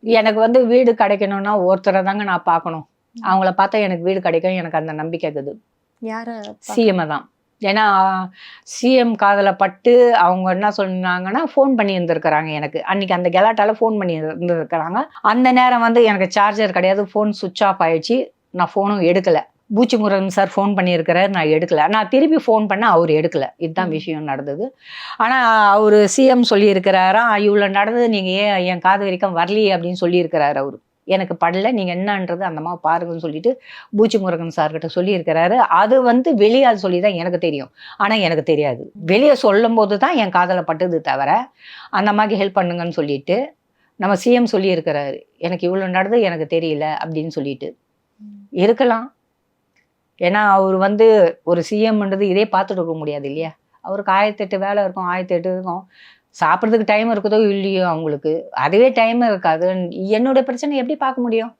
எனக்கு வந்து வீடு கிடைக்கணும்னா ஒருத்தரை தாங்க நான் பார்க்கணும். அவங்கள பார்த்தா எனக்கு வீடு கிடைக்கும். எனக்கு அந்த நம்பிக்கை இருக்குது. யார சிஎம் தான். ஏன்னா சிஎம் காதுல பட்டு அவங்க என்ன சொன்னாங்கன்னா, ஃபோன் பண்ணி இருந்திருக்கிறாங்க எனக்கு. அன்னைக்கு அந்த கெலாட்டால ஃபோன் பண்ணி இருந்திருக்கிறாங்க. அந்த நேரம் வந்து எனக்கு சார்ஜர் கிடையாது. ஃபோன் சுவிட்ச் ஆஃப் ஆயிடுச்சு. நான் ஃபோனும் எடுக்கல. பூச்சி முருகன் சார் ஃபோன் பண்ணியிருக்கிறாரு. நான் எடுக்கல. நான் திருப்பி ஃபோன் பண்ணேன். அவரு எடுக்கல. இதுதான் விஷயம் நடந்தது. ஆனா அவரு சிஎம் சொல்லியிருக்கிறாராம், "இவ்வளோ நடந்தது நீங்க ஏன் என் காது வரைக்கும் வரலையே?" அப்படின்னு சொல்லியிருக்கிறாரு அவரு. எனக்கு படல. நீங்க என்னன்றது அந்த அம்மாவை பாருங்கன்னு சொல்லிட்டு பூச்சி முருகன் சார்கிட்ட சொல்லியிருக்கிறாரு. அது வந்து வெளியால் சொல்லி தான் எனக்கு தெரியும். ஆனா எனக்கு தெரியாது. வெளியே சொல்லும்போது தான் என் காதுல பட்டது தவிர, அந்த அம்மாக்கு ஹெல்ப் பண்ணுங்கன்னு சொல்லிட்டு, நம்ம சிஎம் சொல்லியிருக்கிறாரு. எனக்கு இவ்வளோ நடந்தது எனக்கு தெரியல அப்படின்னு சொல்லிட்டு. இருக்கலாம். ஏன்னா அவர் வந்து ஒரு சிஎம்ன்றது இதே பார்த்துட்டு இருக்க முடியாது இல்லையா? அவருக்கு 1008 வேலை இருக்கும். 1008 இருக்கும். சாப்பிட்றதுக்கு டைம் இருக்குதோ இல்லையோ அவங்களுக்கு. அதுவே டைம் இருக்காது. என்னோட பிரச்சனை எப்படி பார்க்க முடியும்?